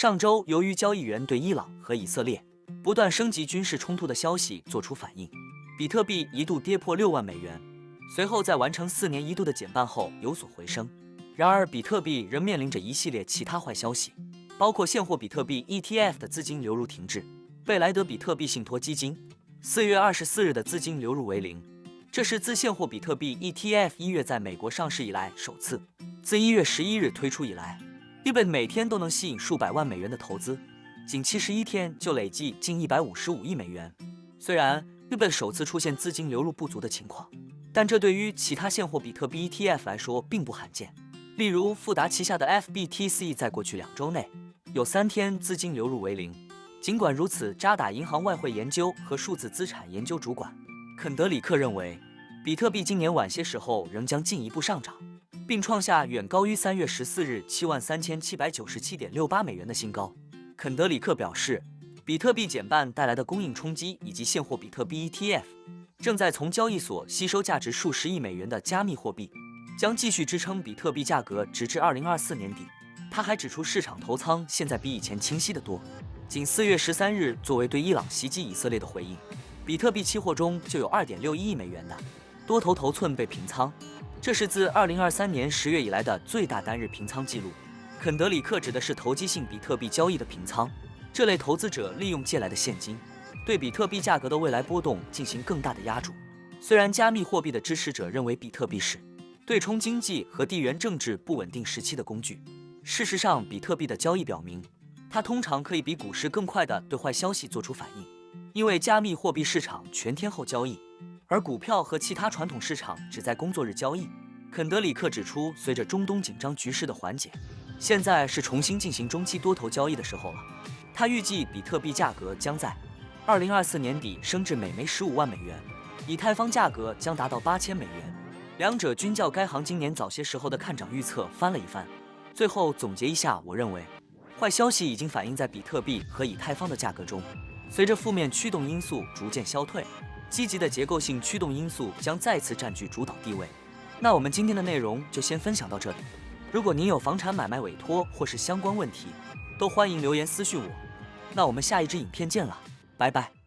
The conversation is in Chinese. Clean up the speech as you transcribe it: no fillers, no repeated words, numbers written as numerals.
上周，由于交易员对伊朗和以色列不断升级军事冲突的消息做出反应，比特币一度跌破6万美元，随后在完成4年一度的减半后有所回升。然而，比特币仍面临着一系列其他坏消息，包括现货比特币 ETF 的资金流入停滞，贝莱德比特币信托基金4月24日的资金流入为0，这是自现货比特币 ETF 1月在美国上市以来首次。自1月11日推出以来，eBay 每天都能吸引数百万美元的投资，仅71天就累计近155亿美元。虽然 eBay 首次出现资金流入不足的情况，但这对于其他现货比特币 ETF 来说并不罕见。例如，富达旗下的 FBTC 在过去2周内有3天资金流入为0。尽管如此，渣打银行外汇研究和数字资产研究主管肯德里克认为，比特币今年晚些时候仍将进一步上涨，并创下远高于3月14日73797.68美元的新高。肯德里克表示，比特币减半带来的供应冲击以及现货比特币 ETF 正在从交易所吸收价值数十亿美元的加密货币，将继续支撑比特币价格直至2024年底。他还指出，市场头仓现在比以前清晰得多。仅4月13日，作为对伊朗袭击以色列的回应，比特币期货中就有2.61亿美元的多头头寸被平仓，这是自2023年10月以来的最大单日平仓记录。肯德里克指的是投机性比特币交易的平仓，这类投资者利用借来的现金，对比特币价格的未来波动进行更大的压注。虽然加密货币的支持者认为比特币是对冲经济和地缘政治不稳定时期的工具，事实上，比特币的交易表明，它通常可以比股市更快地对坏消息做出反应，因为加密货币市场全天候交易，而股票和其他传统市场只在工作日交易。肯德里克指出，随着中东紧张局势的缓解，现在是重新进行中期多头交易的时候了。他预计比特币价格将在2024年底升至每枚15万美元，以太坊价格将达到8000美元，两者均较该行今年早些时候的看涨预测翻了一番。最后总结一下，我认为坏消息已经反映在比特币和以太坊的价格中，随着负面驱动因素逐渐消退，积极的结构性驱动因素将再次占据主导地位。那我们今天的内容就先分享到这里，如果您有房产买卖委托或是相关问题，都欢迎留言私讯我。那我们下一支影片见了，拜拜。